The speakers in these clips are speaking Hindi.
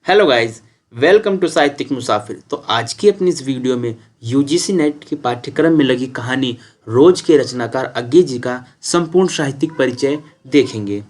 हेलो गाइस, वेलकम टू साहित्यिक मुसाफिर। तो आज की अपनी इस वीडियो में यूजीसी नेट के पाठ्यक्रम में लगी कहानी रोज के रचनाकार अज्ञे जी का संपूर्ण साहित्यिक परिचय देखेंगे।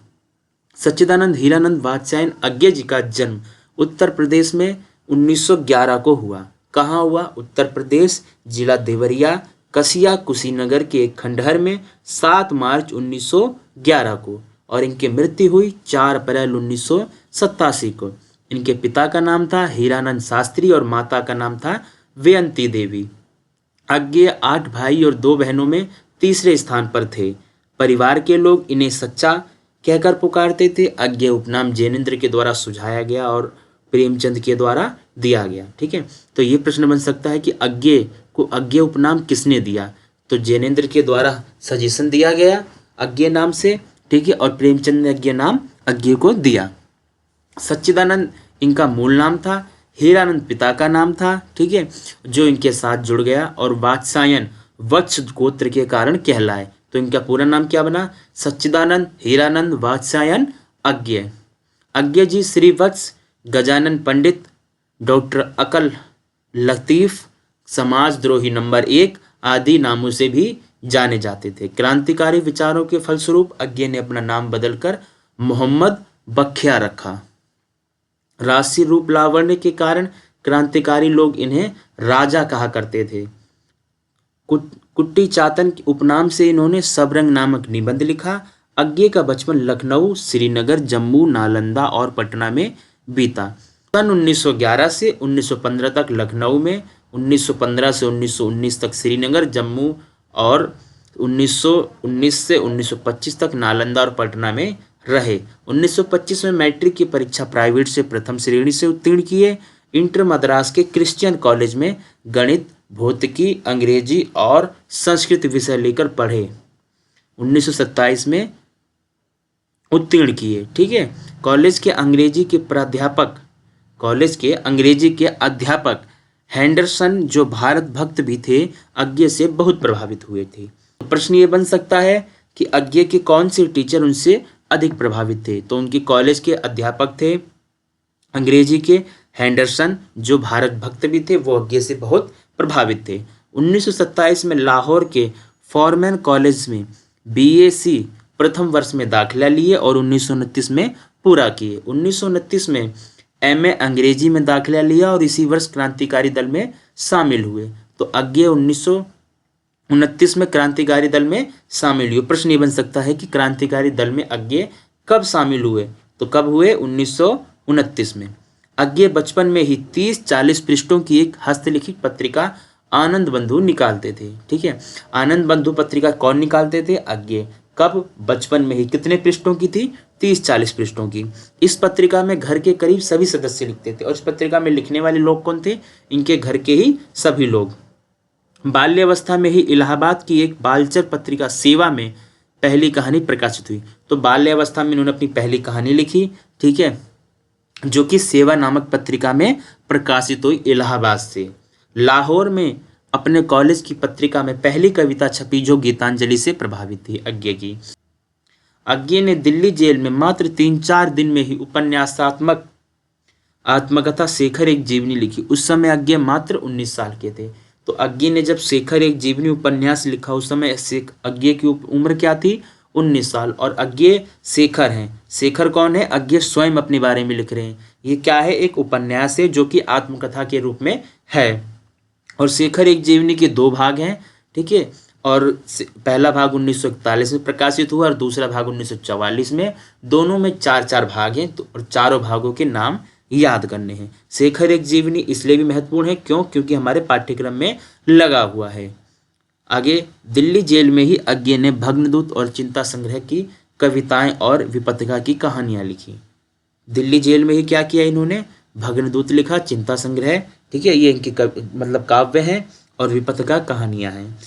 सच्चिदानंद हीरानंद वात्स्यायन अज्ञे जी का जन्म उत्तर प्रदेश में 1911 को हुआ। कहाँ हुआ? उत्तर प्रदेश, जिला देवरिया, कसिया कुशीनगर के एक खंडहर में 7 मार्च 1911 को, और इनकी मृत्यु हुई 4 अप्रैल 1987 को। इनके पिता का नाम था हीरानंद शास्त्री और माता का नाम था वेयंती देवी। अज्ञे 8 भाई और 2 बहनों में तीसरे स्थान पर थे। परिवार के लोग इन्हें सच्चा कहकर पुकारते थे। अज्ञे उपनाम जैनेन्द्र के द्वारा सुझाया गया और प्रेमचंद के द्वारा दिया गया। ठीक है, तो ये प्रश्न बन सकता है कि अज्ञे को अज्ञे उपनाम किसने दिया? तो जैनेन्द्र के द्वारा सजेशन दिया गया अज्ञे नाम से। ठीक है, और प्रेमचंद ने अज्ञे नाम अज्ञे को दिया। सच्चिदानंद इनका मूल नाम था, हीरानंद पिता का नाम था। ठीक है, जो इनके साथ जुड़ गया, और वात्स्यायन वत्स गोत्र के कारण कहलाए। तो इनका पूरा नाम क्या बना? सच्चिदानंद हीरानंद वात्स्यायन अज्ञे। अज्ञे जी श्री वत्स, गजानन पंडित, डॉक्टर अकल लतीफ, समाजद्रोही नंबर 1 आदि नामों से भी जाने जाते थे। क्रांतिकारी विचारों के फलस्वरूप अज्ञे ने अपना नाम बदलकर मोहम्मद बख्तियार रखा। राष्ट्रीय रूप लावण्य के कारण क्रांतिकारी लोग इन्हें राजा कहा करते थे। कुट्टी चातन के उपनाम से इन्होंने सबरंग नामक निबंध लिखा। अज्ञे का बचपन लखनऊ, श्रीनगर, जम्मू, नालंदा और पटना में बीता। सन 1911 से 1915 तक लखनऊ में, 1915 से 1919 तक श्रीनगर, जम्मू, और 1919 से 1925 तक नालंदा और पटना में रहे। 1925 में मैट्रिक की परीक्षा प्राइवेट से प्रथम श्रेणी से उत्तीर्ण किए। इंटर मद्रास के क्रिश्चियन कॉलेज में गणित, भौतिकी, अंग्रेजी और संस्कृत विषय लेकर पढ़े। 1927 में उत्तीर्ण किए। ठीक है, कॉलेज के अंग्रेजी के अध्यापक हैंडरसन, जो भारत भक्त भी थे, अज्ञे से बहुत प्रभावित हुए थे। तो प्रश्न ये बन सकता है कि अज्ञे के कौन से टीचर उनसे अधिक प्रभावित थे? तो उनके कॉलेज के अध्यापक थे अंग्रेजी के हैंडरसन, जो भारत भक्त भी थे, वो अज्ञे से बहुत प्रभावित थे। 1927 में लाहौर के फॉरमैन कॉलेज में बीएससी प्रथम वर्ष में दाखिला लिए और 1929 में पूरा किए। 1929 में एमए अंग्रेजी में दाखिला लिया और इसी वर्ष क्रांतिकारी दल में शामिल हुए। तो अज्ञे 1929 में क्रांतिकारी दल में शामिल हुए। प्रश्न ये बन सकता है कि क्रांतिकारी दल में अज्ञे कब शामिल हुए? तो कब हुए? 1929 में। अज्ञे बचपन में ही 30-40 पृष्ठों की एक हस्तलिखित पत्रिका आनंद बंधु निकालते थे। ठीक है, आनंद बंधु पत्रिका कौन निकालते थे? अज्ञे। कब? बचपन में ही। कितने पृष्ठों की थी? 30-40 पृष्ठों की। इस पत्रिका में घर के करीब सभी सदस्य लिखते थे, और इस पत्रिका में लिखने वाले लोग कौन थे? इनके घर के ही सभी लोग। बाल्यावस्था में ही इलाहाबाद की एक बालचर पत्रिका सेवा में पहली कहानी प्रकाशित हुई। तो बाल्यावस्था में इन्होंने अपनी पहली कहानी लिखी। ठीक है, जो कि सेवा नामक पत्रिका में प्रकाशित हुई इलाहाबाद से। लाहौर में अपने कॉलेज की पत्रिका में पहली कविता छपी, जो गीतांजलि से प्रभावित थी अज्ञे की। अज्ञे ने दिल्ली जेल में मात्र 3-4 दिन में ही उपन्यासात्मक आत्मकथा शेखर एक जीवनी लिखी। उस समय अज्ञे मात्र 19 साल के थे। तो अज्ञे ने जब शेखर एक जीवनी उपन्यास लिखा, उस समय अज्ञे की उम्र क्या थी? 19 साल। और अज्ञे शेखर हैं। शेखर कौन है? अज्ञे स्वयं अपने बारे में लिख रहे हैं। ये क्या है? एक उपन्यास है, जो कि आत्मकथा के रूप में है। और शेखर एक जीवनी के 2 भाग हैं। ठीक है, और पहला भाग 1941 में प्रकाशित हुआ और दूसरा भाग 1944 में। दोनों में 4-4 भाग हैं, और चारों भागों के नाम याद करने हैं। शेखर एक जीवनी इसलिए भी महत्वपूर्ण है, क्यों? क्योंकि हमारे पाठ्यक्रम में लगा हुआ है। आगे, दिल्ली जेल में ही अज्ञे ने भग्नदूत और चिंता संग्रह की कविताएं और विपथिका की कहानियां लिखी। दिल्ली जेल में ही क्या किया इन्होंने? भग्नदूत लिखा, चिंता संग्रह, ठीक है, ये इनकी मतलब काव्य हैं, और विपथिका कहानियां हैं।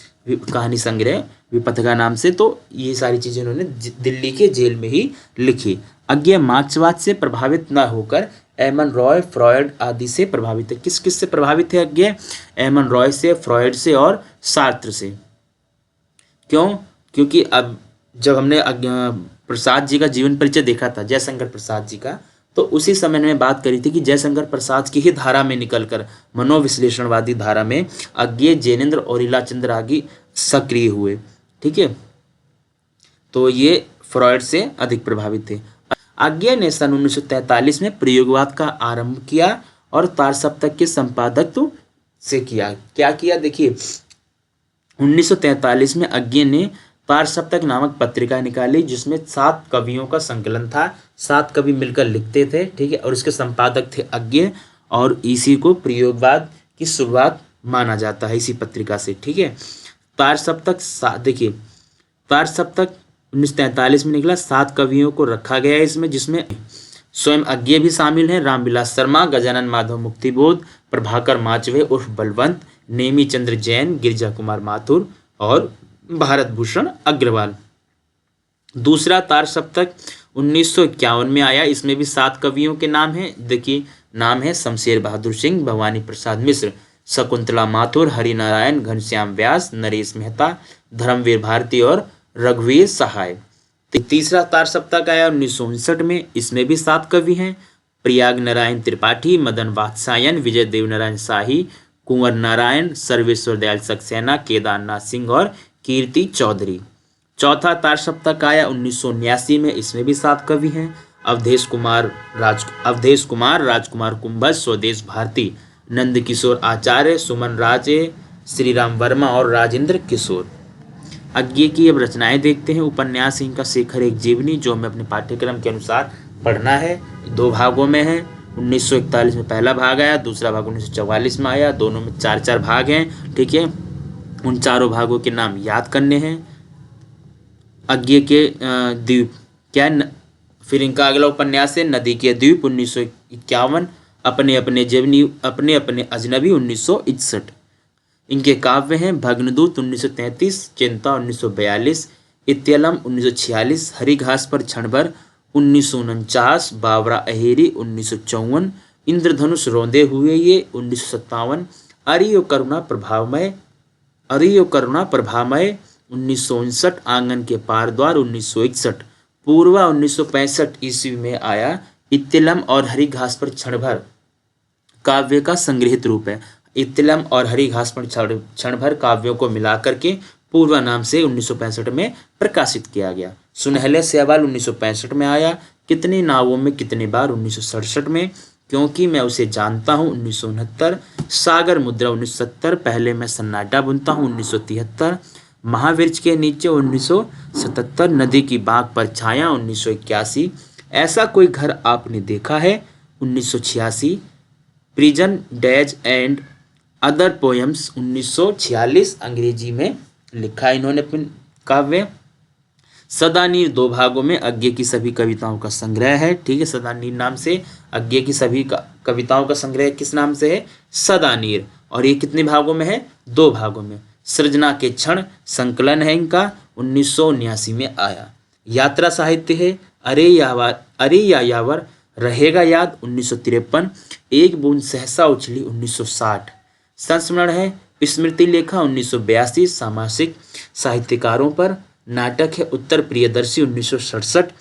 कहानी संग्रह विपथिका नाम से। तो ये सारी चीजें इन्होंने दिल्ली के जेल में ही लिखी। अज्ञे मार्क्सवाद से प्रभावित न होकर एमन रॉय, फ्रॉयड आदि से प्रभावित है। किस किस से प्रभावित है अज्ञे? एमन रॉय से, फ्रॉयड से और सार्त्र से। क्यों? क्योंकि अब जब हमने प्रसाद जी का जीवन परिचय देखा था, जयशंकर प्रसाद जी का, तो उसी समय में बात करी थी कि जयशंकर प्रसाद की ही धारा में निकलकर मनोविश्लेषणवादी धारा में अज्ञे, जैनेन्द्र और इलाचंद्र आदि सक्रिय हुए। ठीक है, तो ये फ्रॉयड से अधिक प्रभावित थे। अज्ञे ने सन 1943 में प्रयोगवाद का आरंभ किया और तार सप्तक के संपादकत्व से किया। क्या किया, देखिए 1943 में अज्ञे ने तार सप्तक नामक पत्रिका निकाली, जिसमें 7 कवियों का संकलन था। 7 कवि मिलकर लिखते थे। ठीक है, और उसके संपादक थे अज्ञे, और इसी को प्रयोगवाद की शुरुआत माना जाता है इसी पत्रिका से। ठीक है, तार सप्तक देखिए, तार सप्तक 1943 में निकला। 7 कवियों को रखा गया है इसमें, जिसमें स्वयं अज्ञे भी शामिल हैं। रामविलास शर्मा, गजानन माधव मुक्तिबोध, प्रभाकर माचवे उर्फ बलवंत, नेमी चंद्र जैन, गिरिजा कुमार माथुर और भारत भूषण अग्रवाल। दूसरा तार सप्तक 1951 में आया। इसमें भी 7 कवियों के नाम हैं। देखिए, नाम है शमशेर बहादुर सिंह, भवानी प्रसाद मिश्र, शकुंतला माथुर, हरिनारायण, घनश्याम व्यास, नरेश मेहता, धर्मवीर भारती और रघुवीर सहाय। तीसरा तार सप्तक आया 1959 में। इसमें भी 7 कवि हैं। प्रयाग नारायण त्रिपाठी, मदन वात्सायन, विजय देवनारायण शाही, कुंवर नारायण, सर्वेश्वर दयाल सक्सेना, केदारनाथ सिंह और कीर्ति चौधरी। चौथा तार सप्तक आया 1989 में। इसमें भी 7 कवि हैं। अवधेश कुमार, राजकुमार कुंभज, स्वदेश भारती, नंद किशोर आचार्य, सुमन राजे, श्रीराम वर्मा और राजेंद्र किशोर। अज्ञे की अब रचनाएं देखते हैं। उपन्यास इनका शेखर एक जीवनी, जो हमें अपने पाठ्यक्रम के अनुसार पढ़ना है। 2 भागों में है। 1941 में पहला भाग आया, दूसरा भाग 1944 में आया। दोनों में 4-4 भाग हैं। ठीक है, उन चारों भागों के नाम याद करने हैं। अज्ञे के द्वीप फिर इनका अगला उपन्यास है नदी के द्वीप 1951, अपने अपने जीवनी, अपने अपने अजनबी 1961। इनके काव्य हैं भग्नदूत 1933, चिंता 1942, इत्यलम 1946, हरी घास पर क्षण भर 1949, बावरा अहेरी 1954, इंद्रधनुष रोंदे हुए ये 1957, अरियो करुणा प्रभामय 1959, आंगन के पार द्वार 1961, पूर्वा 1965 ईस्वी में आया। इत्यलम और हरी घास पर क्षण भर काव्य का संग्रहित रूप है। इत्यलम और हरी घास पर क्षण भर काव्यों को मिलाकर के पूर्वा नाम से 1965 में प्रकाशित किया गया। सुनहले सवाल 1965 में आया। कितने नावों में कितने बार 1967 में, क्योंकि मैं उसे जानता हूँ 1969, सागर मुद्रा 1970, पहले मैं सन्नाटा बुनता हूँ 1973, महावृक्ष के नीचे 1977, नदी की बाग पर छाया 1981, ऐसा कोई घर आपने देखा है 1986, prison days and other poems 1946 अंग्रेजी में लिखा इन्होंने अपने काव्य। सदानीर 2 भागों में अज्ञे की सभी कविताओं का संग्रह है। ठीक है, सदानीर नाम से अज्ञे की सभी कविताओं का संग्रह किस नाम से है, सदानीर। और ये कितने भागों में है, 2 भागों में। सृजना के क्षण संकलन है इनका, 1979 में आया। यात्रा साहित्य है अरे या यावर रहेगा याद 1953, एक बूंद सहसा उछली 1960। संस्मरण है स्मृति लेखा 1982, सामासिक साहित्यकारों पर। नाटक है उत्तर प्रियदर्शी 1967।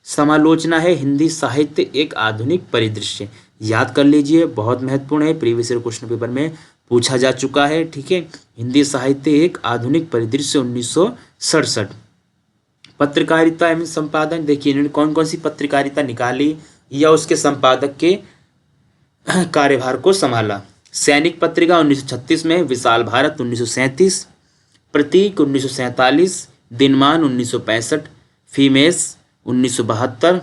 समालोचना है हिंदी साहित्य एक आधुनिक परिदृश्य। याद कर लीजिए, बहुत महत्वपूर्ण है, प्रीवियस ईयर क्वेश्चन पेपर में पूछा जा चुका है। ठीक है, हिंदी साहित्य एक आधुनिक परिदृश्य 1967। पत्रकारिता एवं संपादन, देखिए इन्होंने कौन कौन सी पत्रकारिता निकाली या उसके संपादक के कार्यभार को संभाला। सैनिक पत्रिका 1936 में, विशाल भारत 1937, प्रतीक 1947, दिनमान 1965, फीमेस 1972,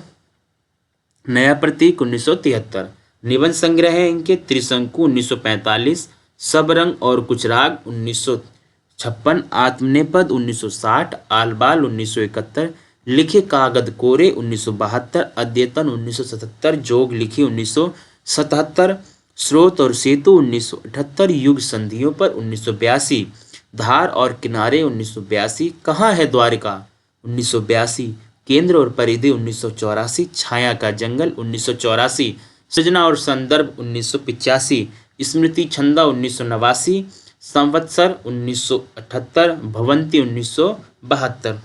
नया प्रतीक 1973। निबंध संग्रह है इनके त्रिशंकु 1945, सब रंग और कुछ राग 1956, आत्मनेपद 1960, आलबाल 1971, लिखे कागद कोरे 1972, अद्यतन 1977, जोग लिखी 1977, स्रोत और सेतु 1978, युग संधियों पर 1982, धार और किनारे 1982, कहाँ है द्वारिका 1982, केंद्र और परिधि 1984, छाया का जंगल 1984, सृजना और संदर्भ 1985, स्मृति छंदा 1989, संवत्सर 1978, भवंती 1972।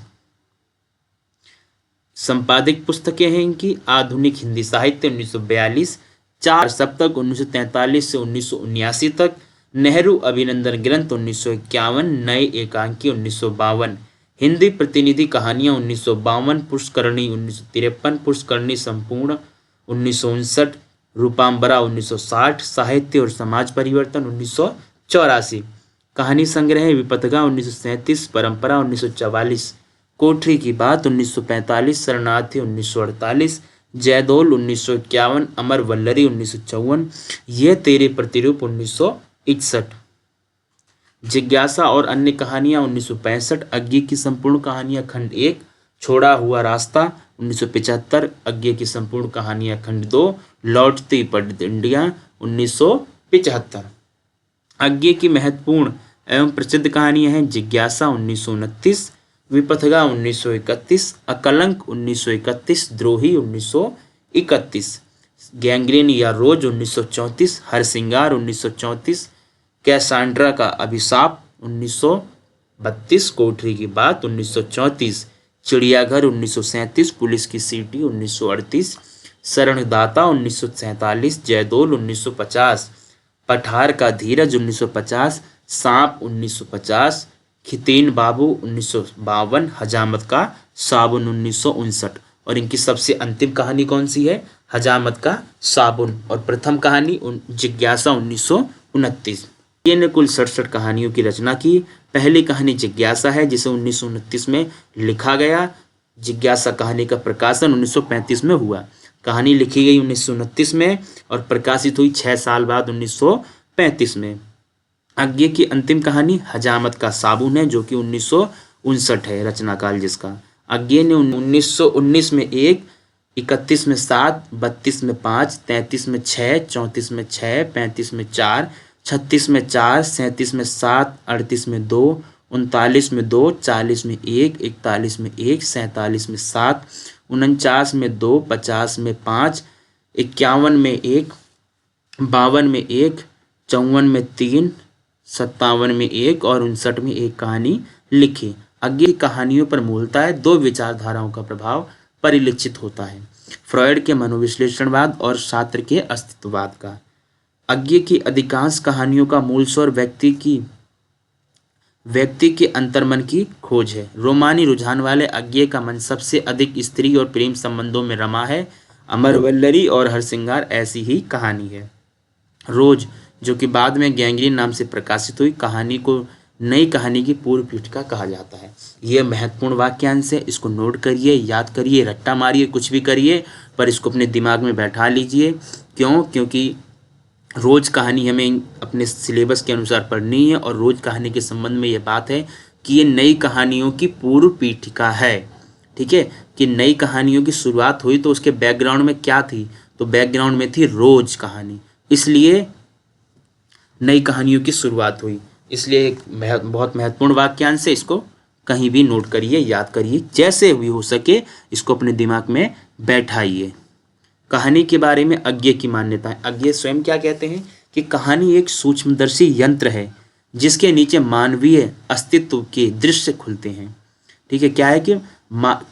संपादित पुस्तकें हैं इनकी आधुनिक हिंदी साहित्य 1942, चार सप्तक 1943 से 1979 तक, नेहरू अभिनंदन ग्रंथ 1951, नए एकांकी 1952, हिंदी प्रतिनिधि कहानियां 1952, पुष्करणी 1953, पुष्करणी संपूर्ण 1959, रूपांबरा 1960, साहित्य और समाज परिवर्तन 1984, कहानी संग्रह विपथगा 1937, परंपरा 1944, कोठरी की बात 1945, शरणार्थी 1948, जयदोल 1951, अमर वल्लरी 1954, ये तेरे प्रतिरूप 1961, जिज्ञासा और अन्य कहानियां 1965, अज्ञे की संपूर्ण कहानियां खंड 1, छोड़ा हुआ रास्ता 1975, अज्ञे की संपूर्ण कहानियां खंड 2, लौटती पड़ इंडिया 1975। अज्ञे की महत्वपूर्ण एवं प्रसिद्ध कहानियां हैं जिज्ञासा 1929, विपथगा 1931, अकलंक 1931, द्रोही 1931, गैंग्रीन या रोज 1934, हरसिंगार 1934, कैसांड्रा का अभिशाप 1932, कोठरी की बात 1934, चिड़ियाघर 1937, पुलिस की सीटी 1938, शरणदाता 1947, जयदोल 1950, पठार का धीरज 1950, सांप 1950, खितीन बाबू 1952, हजामत का साबुन 1959। और इनकी सबसे अंतिम कहानी कौन सी है? हजामत का साबुन। और प्रथम कहानी जिज्ञासा 1929। ये ने कुल 67 कहानियों की रचना की। पहली कहानी जिज्ञासा है जिसे 1929 में लिखा गया। जिज्ञासा कहानी का प्रकाशन 1935 में हुआ। कहानी लिखी गई 1929 में और प्रकाशित हुई 6 साल बाद 1935 में। अज्ञे की अंतिम कहानी हजामत का साबुन है जो कि 1959 है रचना काल जिसका। अज्ञे ने 1919 में 1, 31 में 7, 32 में 5, 33 में 6, 34 में 6, 35 में 4, 36 में 4, 37 में 7, 38 में 2, 39 में 2, 40 में 1, 41 में 1, 47 में 7, 49 में 2, 50 में 5, 51 में 1, 52 में 1, 54 में 3, 57 में 1 और 59 में 1 कहानी लिखी। अज्ञे की कहानियों पर मूलतः 2 विचारधाराओं का प्रभाव परिलक्षित होता है, फ्रॉयड के मनोविश्लेषणवाद और सार्त्र के अस्तित्ववाद का। अज्ञे की अधिकांश कहानियों का मूल स्वर व्यक्ति के अंतर्मन की खोज है। रोमानी रुझान वाले अज्ञे का मन सबसे अधिक स्त्री और प्रेम संबंधों में रमा है। अमर वल्लरी और हरसिंगार ऐसी ही कहानी है। रोज, जो कि बाद में गैंग्रीन नाम से प्रकाशित हुई, कहानी को नई कहानी की पूर्व पीठिका कहा जाता है। यह महत्वपूर्ण वाक्यांश है, इसको नोट करिए, याद करिए, रट्टा मारिए, कुछ भी करिए, पर इसको अपने दिमाग में बैठा लीजिए। क्यों? क्योंकि रोज कहानी हमें अपने सिलेबस के अनुसार पढ़नी है और रोज कहानी के संबंध में ये बात है कि ये नई कहानियों की पूर्व पीठिका है। ठीक है, कि नई कहानियों की शुरुआत हुई तो उसके बैकग्राउंड में क्या थी? तो बैकग्राउंड में थी रोज कहानी, इसलिए नई कहानियों की शुरुआत हुई। इसलिए एक बहुत महत्वपूर्ण वाक्यांश है, इसको कहीं भी नोट करिए, याद करिए, जैसे भी हो सके इसको अपने दिमाग में बैठाइए। कहानी के बारे में अज्ञे की मान्यताएं। अज्ञे स्वयं क्या कहते हैं कि कहानी एक सूक्ष्मदर्शी यंत्र है जिसके नीचे मानवीय अस्तित्व के दृश्य खुलते हैं। ठीक है, क्या है कि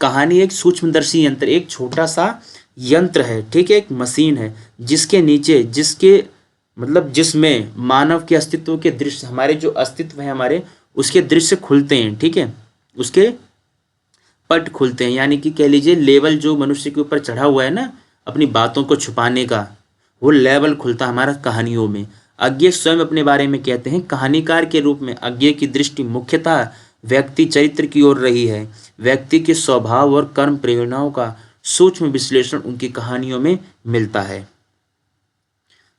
कहानी एक सूक्ष्मदर्शी यंत्र, एक छोटा सा यंत्र है, ठीक है, एक मशीन है जिसके नीचे, जिसमें मानव के अस्तित्व के दृश्य, हमारे जो अस्तित्व है हमारे, उसके दृश्य खुलते हैं। ठीक है, उसके पट खुलते हैं, यानी कि कह लीजिए लेवल जो मनुष्य के ऊपर चढ़ा हुआ है ना अपनी बातों को छुपाने का, वो लेवल खुलता है हमारा कहानियों में। अज्ञे स्वयं अपने बारे में कहते हैं, कहानीकार के रूप में अज्ञे की दृष्टि मुख्यतः व्यक्ति चरित्र की ओर रही है। व्यक्ति के स्वभाव और कर्म प्रेरणाओं का सूक्ष्म विश्लेषण उनकी कहानियों में मिलता है।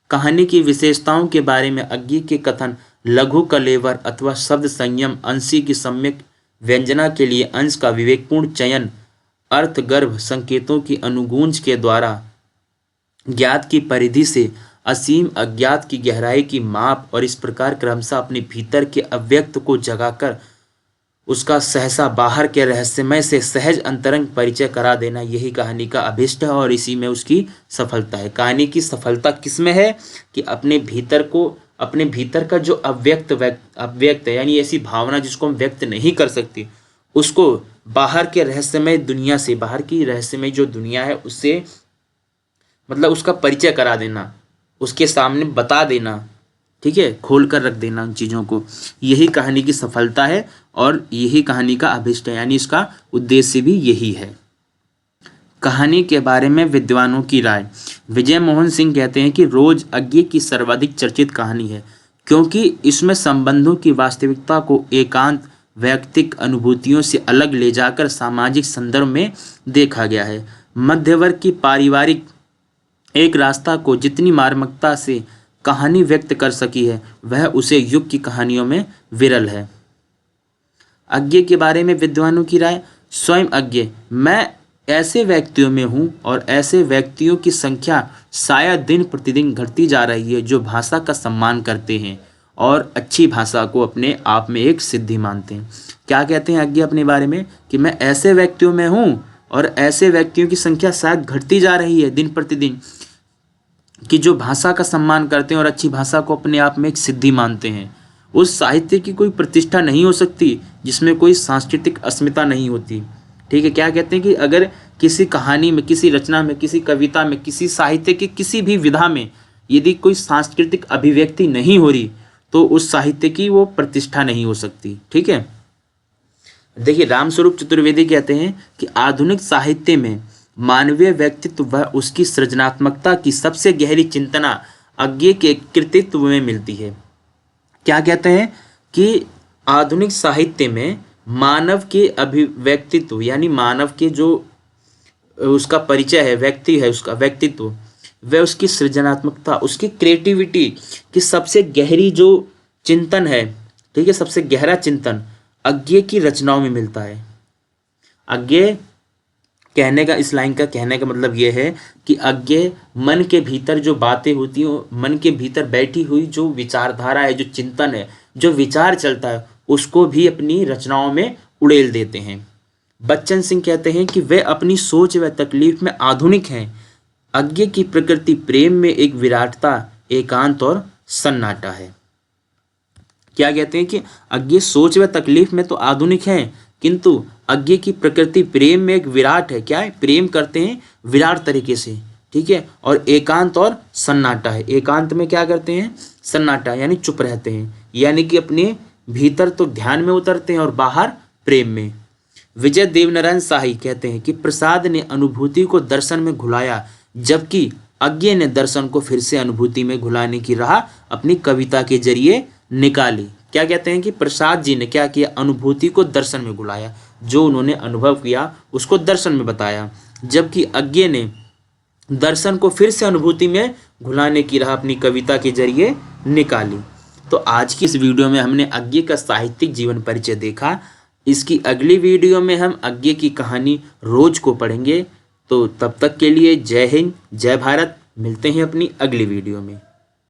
कहानी की विशेषताओं के बारे में अज्ञे के कथन लघु कलेवर अथवा शब्द संयम, अंशी की सम्यक व्यंजना के लिए अंश का विवेकपूर्ण चयन, अर्थगर्भ संकेतों की अनुगूंज के द्वारा ज्ञात की परिधि से असीम अज्ञात की गहराई की माप और इस प्रकार क्रमशः अपने भीतर के अव्यक्त को जगाकर उसका सहसा बाहर के रहस्यमय से सहज अंतरंग परिचय करा देना, यही कहानी का अभिष्ट है और इसी में उसकी सफलता है। कहानी की सफलता किसमें है कि अपने भीतर का जो अव्यक्त है, यानी ऐसी भावना जिसको हम व्यक्त नहीं कर सकती, उसको बाहर के रहस्यमय दुनिया से, बाहर की रहस्यमय जो दुनिया है उससे मतलब उसका परिचय करा देना, उसके सामने बता देना, ठीक है, खोल कर रख देना उन चीज़ों को। यही कहानी की सफलता है और यही कहानी का अभिष्ट है, यानी इसका उद्देश्य भी यही है। कहानी के बारे में विद्वानों की राय। विजय मोहन सिंह कहते हैं कि रोज अज्ञे की सर्वाधिक चर्चित कहानी है, क्योंकि इसमें संबंधों की वास्तविकता को एकांत वैयक्तिक अनुभूतियों से अलग ले जाकर सामाजिक संदर्भ में देखा गया है। मध्य वर्ग की पारिवारिक एक रास्ता को जितनी मार्मिकता से कहानी व्यक्त कर सकी है, वह उसे युग की कहानियों में विरल है। अज्ञे के बारे में विद्वानों की राय। स्वयं अज्ञे, मैं ऐसे व्यक्तियों में हूँ और ऐसे व्यक्तियों की संख्या शायद दिन प्रतिदिन घटती जा रही है जो भाषा का सम्मान करते हैं और अच्छी भाषा को अपने आप में एक सिद्धि मानते हैं। क्या कहते हैं अज्ञे अपने बारे में कि मैं ऐसे व्यक्तियों में हूँ और ऐसे व्यक्तियों की संख्या शायद घटती जा रही है दिन प्रतिदिन, कि जो भाषा का सम्मान करते हैं और अच्छी भाषा को अपने आप में एक सिद्धि मानते हैं। उस साहित्य की कोई प्रतिष्ठा नहीं हो सकती जिसमें कोई सांस्कृतिक अस्मिता नहीं होती। ठीक है, क्या कहते हैं कि अगर किसी कहानी में, किसी रचना में, किसी कविता में, किसी साहित्य की किसी भी विधा में यदि कोई सांस्कृतिक अभिव्यक्ति नहीं हो रही तो उस साहित्य की वो प्रतिष्ठा नहीं हो सकती। ठीक है, देखिए रामस्वरूप चतुर्वेदी कहते हैं कि आधुनिक साहित्य में मानवीय व्यक्तित्व व उसकी सृजनात्मकता की सबसे गहरी चिंतना अज्ञे के कृतित्व में मिलती है। क्या कहते हैं कि आधुनिक साहित्य में मानव के अभिव्यक्तित्व, यानी मानव के जो उसका परिचय है, व्यक्ति है, उसका व्यक्तित्व, वह उसकी सृजनात्मकता, उसकी क्रिएटिविटी की सबसे गहरी जो चिंतन है, ठीक है, सबसे गहरा चिंतन अज्ञे की रचनाओं में मिलता है। अज्ञे कहने का, इस लाइन का कहने का मतलब यह है कि अज्ञे मन के भीतर जो बातें होती हैं, मन के भीतर बैठी हुई जो विचारधारा है, जो चिंतन है, जो विचार चलता है, उसको भी अपनी रचनाओं में उड़ेल देते हैं। बच्चन सिंह कहते हैं कि वे अपनी सोच व तकलीफ में आधुनिक हैं। अज्ञे की प्रकृति प्रेम में एक विराटता, एकांत और सन्नाटा है। क्या कहते हैं कि अज्ञे सोच व तकलीफ में तो आधुनिक हैं, किंतु अज्ञे की प्रकृति प्रेम में एक विराट है। क्या है? प्रेम करते हैं विराट तरीके से, ठीक है, और एकांत और सन्नाटा है। एकांत में क्या करते हैं? सन्नाटा, यानी चुप रहते हैं, यानी कि अपने भीतर तो ध्यान में उतरते हैं और बाहर प्रेम में। विजय देवनारायण शाही कहते हैं कि प्रसाद ने अनुभूति को दर्शन में घुलाया, जबकि अज्ञे ने दर्शन को फिर से अनुभूति में घुलाने की राह अपनी कविता के जरिए निकाली। क्या कहते हैं कि प्रसाद जी ने क्या किया? अनुभूति को दर्शन में घुलाया, जो उन्होंने अनुभव किया उसको दर्शन में बताया, जबकि अज्ञे ने दर्शन को फिर से अनुभूति में घुलाने की राह अपनी कविता के जरिए निकाली। तो आज की इस वीडियो में हमने अज्ञे का साहित्यिक जीवन परिचय देखा। इसकी अगली वीडियो में हम अज्ञे की कहानी रोज को पढ़ेंगे। तो तब तक के लिए जय हिंद, जय भारत। मिलते हैं अपनी अगली वीडियो में।